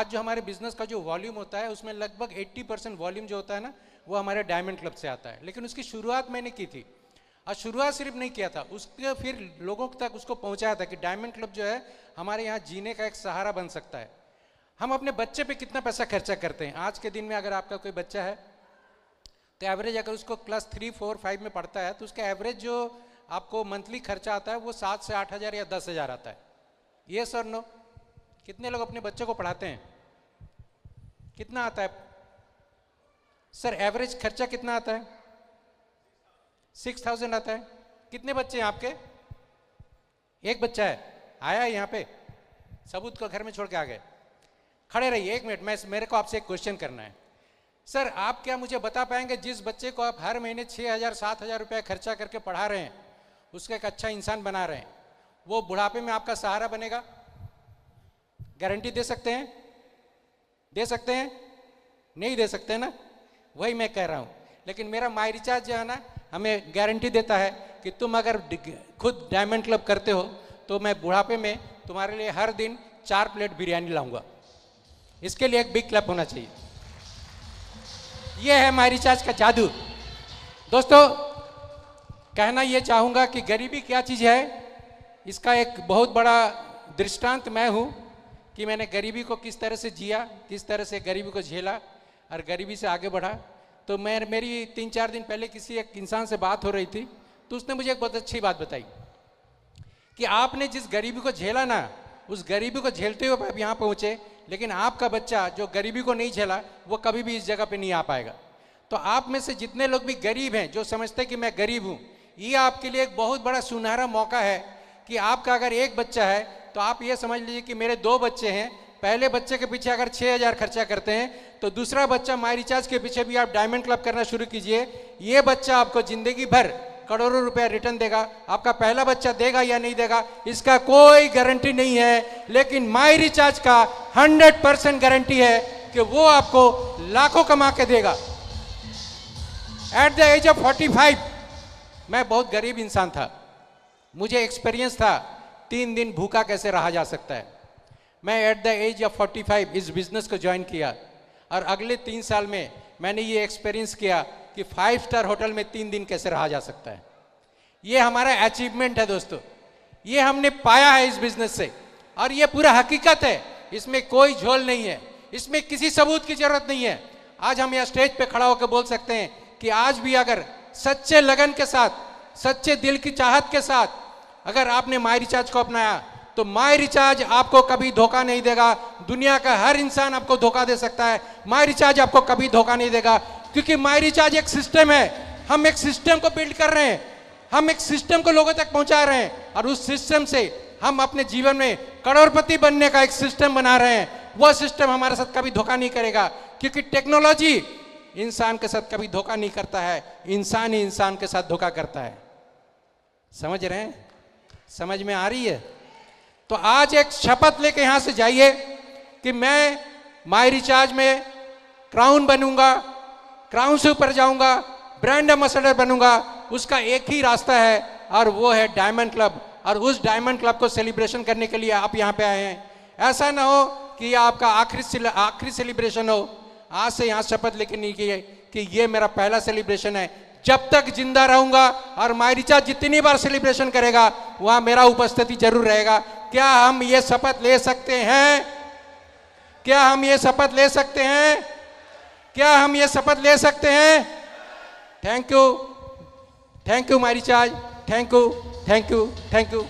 आज जो हमारे बिजनेस का जो वॉल्यूम होता है उसमें लगभग 80% वॉल्यूम जो होता है ना वो हमारे डायमंड क्लब से आता है। लेकिन उसकी शुरुआत मैंने की थी, और शुरुआत सिर्फ नहीं किया था, उसके फिर लोगों तक उसको पहुंचाया था कि डायमंड क्लब जो है हमारे यहाँ जीने का एक सहारा बन सकता है। हम अपने बच्चे पे कितना पैसा खर्चा करते हैं। आज के दिन में अगर आपका कोई बच्चा है तो एवरेज अगर उसको क्लास 3, 4, 5 में पढ़ता है तो उसका एवरेज जो आपको मंथली खर्चा आता है वो 7 से 8 हज़ार या 10 हज़ार आता है। ये सर नो, कितने लोग अपने बच्चों को पढ़ाते हैं? कितना आता है सर? एवरेज खर्चा कितना आता है? 6000 आता है। कितने बच्चे हैं आपके? एक बच्चा है, आया है यहाँ पे, सबूत को घर में छोड़ के आ गए। खड़े रहिए एक मिनट, मेरे को आपसे एक क्वेश्चन करना है। सर आप क्या मुझे बता पाएंगे जिस बच्चे को आप हर महीने 6000 7000 रुपया खर्चा करके पढ़ा रहे हैं, उसका एक अच्छा इंसान बना रहे हैं, वो बुढ़ापे में आपका सहारा बनेगा? गारंटी दे सकते हैं? दे सकते हैं? नहीं दे सकते ना, वही मैं कह रहा हूँ। लेकिन मेरा माई रिचार्ज जो है ना हमें गारंटी देता है कि तुम अगर खुद डायमंड क्लब करते हो तो मैं बुढ़ापे में तुम्हारे लिए हर दिन 4 प्लेट बिरयानी लाऊंगा। इसके लिए एक बिग क्लैप होना चाहिए। यह है माई रिचार्ज का जादू। दोस्तों कहना यह चाहूँगा कि गरीबी क्या चीज़ है, इसका एक बहुत बड़ा दृष्टांत मैं हूँ कि मैंने गरीबी को किस तरह से जिया, किस तरह से गरीबी को झेला और गरीबी से आगे बढ़ा। तो मेरी 3-4 दिन पहले किसी एक इंसान से बात हो रही थी, तो उसने मुझे एक बहुत अच्छी बात बताई कि आपने जिस गरीबी को झेला ना, उस गरीबी को झेलते हुए आप यहाँ पहुँचे, लेकिन आपका बच्चा जो गरीबी को नहीं झेला वो कभी भी इस जगह पे नहीं आ पाएगा। तो आप में से जितने लोग भी गरीब हैं, जो समझते हैं कि मैं गरीब हूँ, ये आपके लिए एक बहुत बड़ा सुनहरा मौका है कि आपका अगर एक बच्चा है तो आप ये समझ लीजिए कि मेरे 2 बच्चे हैं। पहले बच्चे के पीछे अगर 6000 खर्चा करते हैं तो दूसरा बच्चा माई रिचार्ज के पीछे भी आप डायमंड क्लब करना शुरू कीजिए। ये बच्चा आपको जिंदगी भर करोड़ों रुपया रिटर्न देगा। आपका पहला बच्चा देगा या नहीं देगा इसका कोई गारंटी नहीं है, लेकिन माई रिचार्ज का 100% गारंटी है कि वो आपको लाखों कमा के देगा। एट द एज ऑफ 45 मैं बहुत गरीब इंसान था, मुझे एक्सपीरियंस था 3 दिन भूखा कैसे रहा जा सकता है। मैं एट द एज ऑफ 45 इस बिजनेस को ज्वाइन किया और अगले 3 साल में मैंने ये एक्सपीरियंस किया कि 5 स्टार होटल में 3 दिन कैसे रहा जा सकता है। ये हमारा अचीवमेंट है दोस्तों, ये हमने पाया है इस बिजनेस से, और ये पूरा हकीकत है, इसमें कोई झोल नहीं है, इसमें किसी सबूत की जरूरत नहीं है। आज हम यहाँ स्टेज पे खड़ा होकर बोल सकते हैं कि आज भी अगर सच्चे लगन के साथ, सच्चे दिल की चाहत के साथ अगर आपने माई रिचार्ज को अपनाया तो माई रिचार्ज आपको कभी धोखा नहीं देगा। दुनिया का हर इंसान आपको धोखा दे सकता है, माई रिचार्ज आपको कभी धोखा नहीं देगा, क्योंकि माई रिचार्ज एक सिस्टम है। हम एक सिस्टम को बिल्ड कर रहे हैं, हम एक सिस्टम को लोगों तक पहुंचा रहे हैं, और उस सिस्टम से हम अपने जीवन में करोड़पति बनने का एक सिस्टम बना रहे हैं। वह सिस्टम हमारे साथ कभी धोखा नहीं करेगा, क्योंकि टेक्नोलॉजी इंसान के साथ कभी धोखा नहीं करता है, इंसान ही इंसान के साथ धोखा करता है। समझ रहे हैं? समझ में आ रही है? तो आज एक शपथ लेके यहां से जाइए कि मैं माई रिचार्ज में क्राउन बनूंगा, क्राउन से ऊपर जाऊंगा, ब्रांड एम्बेसडर बनूंगा। उसका एक ही रास्ता है और वो है डायमंड क्लब, और उस डायमंड क्लब को सेलिब्रेशन करने के लिए आप यहाँ पे आए हैं। ऐसा ना हो कि ये आपका आखिरी सेलिब्रेशन हो। आज से यहाँ शपथ लेके नहीं की है कि ये मेरा पहला सेलिब्रेशन है। जब तक जिंदा रहूंगा और माई रिचार्ज जितनी बार सेलिब्रेशन करेगा वहां मेरा उपस्थिति जरूर रहेगा। क्या हम ये शपथ ले सकते हैं? क्या हम ये शपथ ले सकते हैं? क्या हम ये शपथ ले सकते हैं? Thank you my recharge, thank you, thank you, thank you.